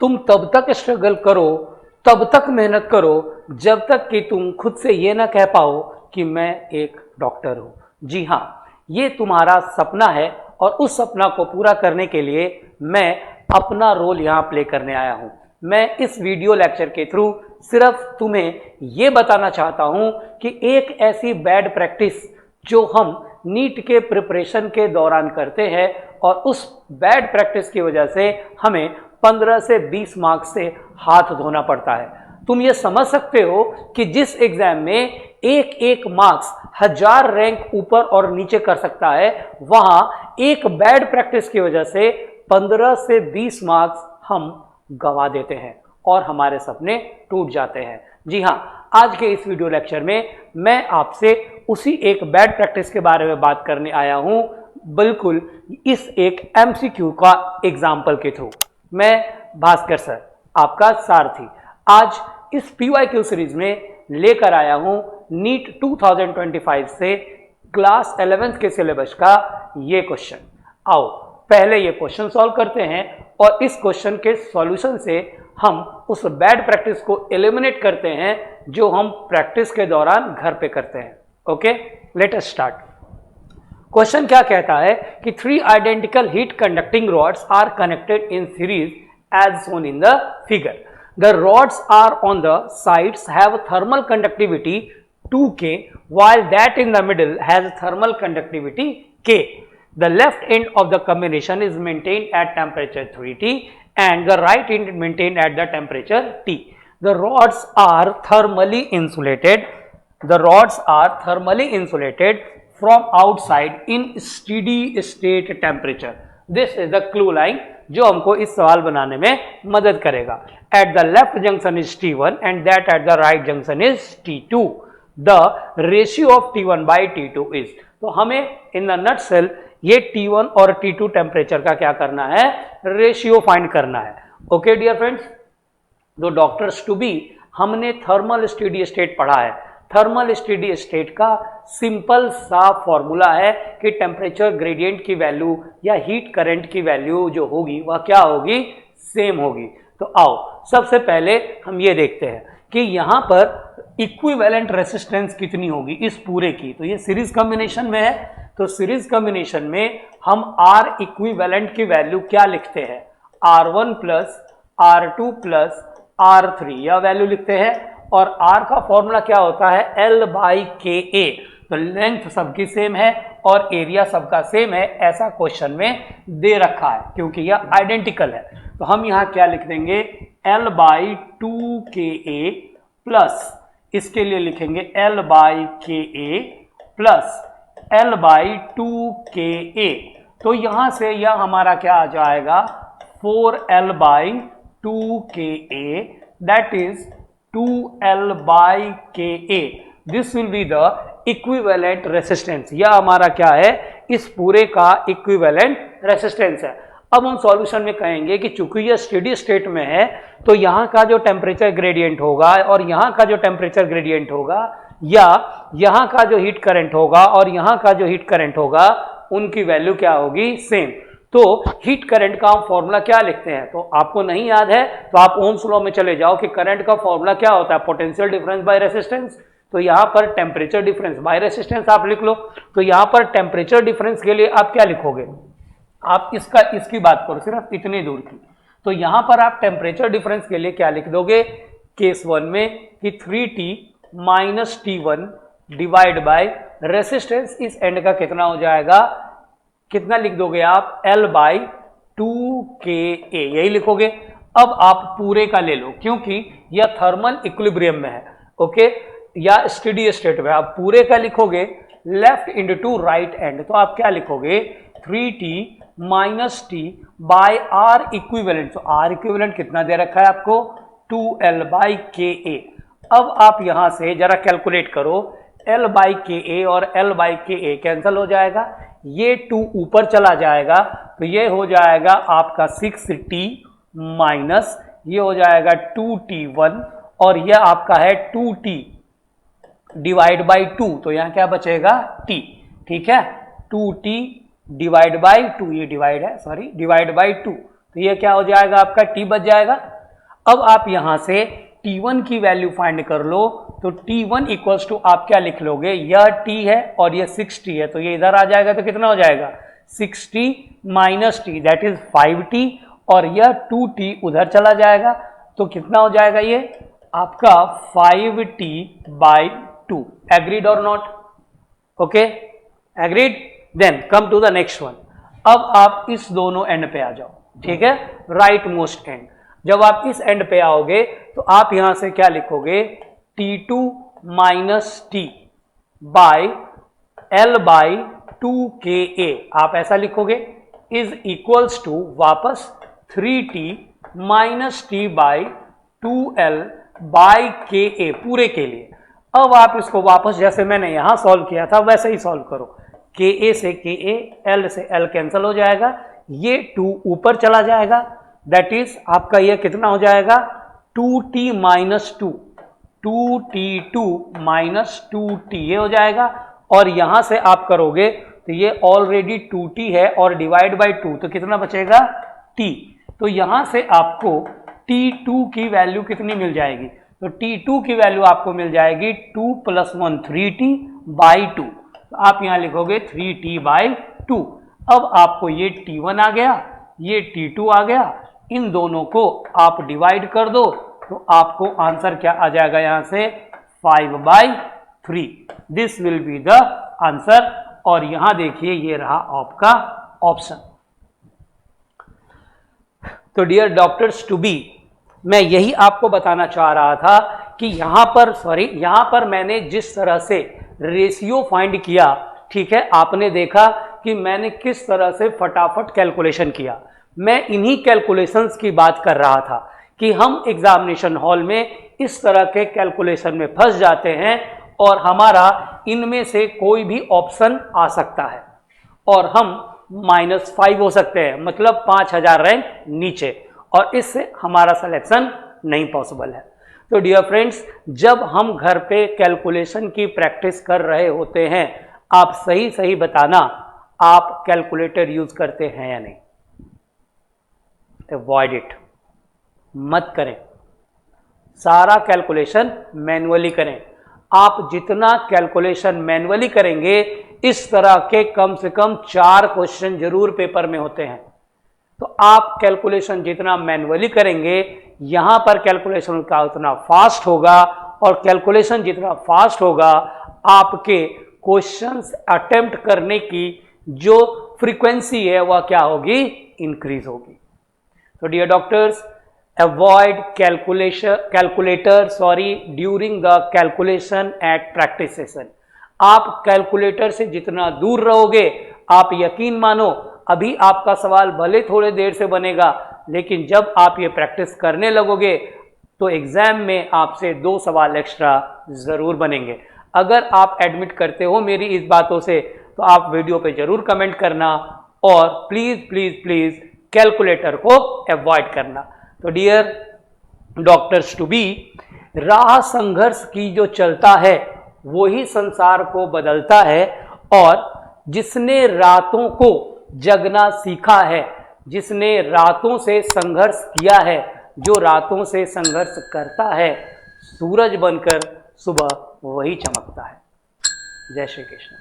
तुम तब तक स्ट्रगल करो, तब तक मेहनत करो जब तक कि तुम खुद से ये ना कह पाओ कि मैं एक डॉक्टर हूँ। जी हाँ, ये तुम्हारा सपना है और उस सपना को पूरा करने के लिए मैं अपना रोल यहाँ प्ले करने आया हूँ। मैं इस वीडियो लेक्चर के थ्रू सिर्फ तुम्हें ये बताना चाहता हूँ कि एक ऐसी बैड प्रैक्टिस जो हम नीट के प्रिपरेशन के दौरान करते हैं और उस बैड प्रैक्टिस की वजह से हमें 15 से 20 मार्क्स से हाथ धोना पड़ता है। तुम ये समझ सकते हो कि जिस एग्जाम में एक एक मार्क्स 1000 रैंक ऊपर और नीचे कर सकता है, वहां एक बैड प्रैक्टिस की वजह से 15 से 20 मार्क्स हम गवा देते हैं और हमारे सपने टूट जाते हैं। जी हाँ, आज के इस वीडियो लेक्चर में मैं आपसे उसी एक बैड प्रैक्टिस के बारे में बात करने आया हूं, बिल्कुल इस एक एमसीक्यू का एग्जाम्पल के थ्रू। मैं भास्कर सर, आपका सारथी, आज इस पीवाईक्यू सीरीज में लेकर आया हूं नीट 2025 से क्लास 11th के सिलेबस का ये क्वेश्चन। आओ पहले ये क्वेश्चन सॉल्व करते हैं और इस क्वेश्चन के सॉल्यूशन से हम उस बैड प्रैक्टिस को एलिमिनेट करते हैं जो हम प्रैक्टिस के दौरान घर पे करते हैं। Okay, let us start. Question क्या कहता है कि 3 identical heat conducting rods are connected in series as shown in the figure. The rods are on the sides have thermal conductivity 2K while that in the middle has thermal conductivity K. The left end of the combination is maintained at temperature 3T and the right end maintained at the temperature T. The rods are thermally insulated. The rods are thermally insulated from outside in steady state temperature. This is the clue line जो हमको इस सवाल बनाने में मदद करेगा। At the left junction is T1 and that at the right junction is T2. The ratio of T1 by T2 is, तो हमें इन द नटसेल ये T1 और T2 टेम्परेचर का क्या करना है, रेशियो फाइंड करना है। ओके डियर फ्रेंड्स, तो डॉक्टर्स टू बी हमने थर्मल स्टेडी स्टेट पढ़ा है। थर्मल स्टेडी स्टेट का सिंपल सा फॉर्मूला है कि टेम्परेचर ग्रेडियंट की वैल्यू या हीट करंट की वैल्यू जो होगी वह क्या होगी, सेम होगी। तो आओ सबसे पहले हम ये देखते हैं कि यहाँ पर इक्विवेलेंट रेसिस्टेंस कितनी होगी इस पूरे की। तो ये सीरीज कॉम्बिनेशन में है, तो सीरीज कॉम्बिनेशन में हम R इक्विवेलेंट की वैल्यू क्या लिखते हैं, R1 plus R2 plus R3 यह वैल्यू लिखते हैं। और R का फॉर्मूला क्या होता है, L बाई KA। तो लेंथ सबकी सेम है और एरिया सबका सेम है, ऐसा क्वेश्चन में दे रखा है क्योंकि यह आइडेंटिकल है। तो हम यहाँ क्या लिख देंगे, L बाई 2KA प्लस इसके लिए लिखेंगे L by KA plus L by 2KA। तो यहां से यह हमारा क्या आ जाएगा, 4L by 2KA, that is 2L by KA। This will be the equivalent resistance. यह हमारा क्या है, इस पूरे का इक्विवेलेंट रेसिस्टेंस है। अब हम सॉल्यूशन में कहेंगे कि चूंकि यह स्टेडी स्टेट में है तो यहाँ का जो टेम्परेचर ग्रेडियंट होगा और यहाँ का जो टेम्परेचर ग्रेडियंट होगा या यहाँ का जो हीट करंट होगा और यहाँ का जो हीट करंट होगा उनकी वैल्यू क्या होगी, सेम। तो हीट करंट का हम फॉर्मूला क्या लिखते हैं, तो आपको नहीं याद है तो आप ओम्स लॉ में चले जाओ कि करंट का फॉर्मूला क्या होता है, पोटेंशियल डिफरेंस बाय रेसिस्टेंस। तो यहाँ पर टेम्परेचर डिफरेंस बाय रेसिस्टेंस आप लिख लो। तो यहाँ पर टेम्परेचर डिफरेंस के लिए आप क्या लिखोगे, आप इसकी बात करो सिर्फ इतनी दूर की। तो यहां पर आप टेम्परेचर डिफरेंस के लिए क्या लिख दोगे, केस 1 में कि 3T minus T1 divide by resistance इस एंड का कितना हो जाएगा, कितना लिख दोगे आप, L बाई 2KA यही लिखोगे। अब आप पूरे का ले लो क्योंकि यह थर्मल इक्विलिब्रियम में है, ओके, या स्टेडी स्टेट में। आप पूरे का लिखोगे लेफ्ट इनटू राइट एंड, तो आप क्या लिखोगे, 3T minus T by R equivalent. तो R इक्विवेलेंट कितना दे रखा है आपको, 2L बाई KA। अब आप यहां से जरा कैलकुलेट करो, L बाई KA और L बाई KA कैंसिल हो जाएगा, ये 2 ऊपर चला जाएगा तो ये हो जाएगा आपका 6T माइनस ये हो जाएगा 2T1 और यह आपका है 2T डिवाइड बाई 2। तो यहां क्या बचेगा, T, ठीक है, 2T डिवाइड बाई 2, ये डिवाइड है, सॉरी, डिवाइड बाई 2। तो ये क्या हो जाएगा, आपका t बच जाएगा। अब आप यहां से t1 की वैल्यू फाइंड कर लो, तो t1 इक्वल्स टू आप क्या लिख लोगे, यह t है और यह 6t है, तो ये इधर आ जाएगा तो कितना हो जाएगा 6t minus t that is 5t, और यह 2t उधर चला जाएगा, तो कितना हो जाएगा ये आपका 5t बाई 2। एग्रीड और not? Okay, agreed. Then come to the next one. अब आप इस दोनों एंड पे आ जाओ, ठीक है, राइट मोस्ट एंड। जब आप इस एंड पे आओगे तो आप यहां से क्या लिखोगे, t2 minus T by L by 2ka, आप ऐसा लिखोगे, इज इक्वल्स टू वापस 3t minus T by 2l by ka पूरे के लिए। अब आप इसको वापस जैसे मैंने यहां सॉल्व किया था वैसे ही सॉल्व करो, ka से ka, l से l कैंसिल हो जाएगा, ये 2 ऊपर चला जाएगा, दैट इज आपका ये कितना हो जाएगा 2t minus 2, 2t2 minus 2t ये हो जाएगा, और यहां से आप करोगे तो ये ऑलरेडी 2t है और डिवाइड बाई 2, तो कितना बचेगा t। तो यहां से आपको t2 की वैल्यू कितनी मिल जाएगी, तो t2 की वैल्यू आपको मिल जाएगी 2 + 1 3t बाई 2, तो आप यहां लिखोगे 3t बाई 2। अब आपको ये t1 आ गया, ये t2 आ गया, इन दोनों को आप डिवाइड कर दो तो आपको आंसर क्या आ जाएगा, यहां से 5/3, this will be the answer. और यहां देखिए ये रहा आपका ऑप्शन। तो डियर डॉक्टर्स टू बी, मैं यही आपको बताना चाह रहा था कि यहां पर मैंने जिस तरह से रेशियो फाइंड किया, ठीक है, आपने देखा कि मैंने किस तरह से फटाफट कैलकुलेशन किया। मैं इन्हीं कैलकुलेशंस की बात कर रहा था कि हम एग्जामिनेशन हॉल में इस तरह के कैलकुलेशन में फंस जाते हैं और हमारा इनमें से कोई भी ऑप्शन आ सकता है और हम -5 हो सकते हैं, मतलब 5000 रैंक नीचे, और इससे हमारा सिलेक्शन नहीं पॉसिबल है। तो डियर फ्रेंड्स, जब हम घर पे कैलकुलेशन की प्रैक्टिस कर रहे होते हैं, आप सही बताना, आप कैलकुलेटर यूज करते हैं या नहीं। अवॉइड इट, मत करें, सारा कैलकुलेशन मैन्युअली करें। आप जितना कैलकुलेशन मैन्युअली करेंगे, इस तरह के कम से कम 4 क्वेश्चन जरूर पेपर में होते हैं। तो आप कैलकुलेशन जितना मैन्युअली करेंगे, यहां पर कैलकुलेशन का उतना फास्ट होगा, और कैलकुलेशन जितना फास्ट होगा, आपके क्वेश्चंस अटेम्प्ट करने की जो फ्रीक्वेंसी है वह क्या होगी, इंक्रीज होगी। तो dear doctors, avoid calculator during the calculation at practice session। आप कैलकुलेटर से जितना दूर रहोगे, आप यकीन मानो अभी आपका सवाल भले थोड़े देर से बनेगा, लेकिन जब आप ये प्रैक्टिस करने लगोगे तो एग्जाम में आपसे 2 सवाल एक्स्ट्रा जरूर बनेंगे। अगर आप एडमिट करते हो मेरी इस बातों से, तो आप वीडियो पे जरूर कमेंट करना, और प्लीज प्लीज प्लीज कैलकुलेटर को अवॉइड करना। तो डियर डॉक्टर्स टू बी, राह संघर्ष की जो चलता है वही संसार को बदलता है, और जिसने रातों को जगना सीखा है, जिसने रातों से संघर्ष किया है, जो रातों से संघर्ष करता है, सूरज बनकर सुबह वही चमकता है। जय श्री कृष्ण।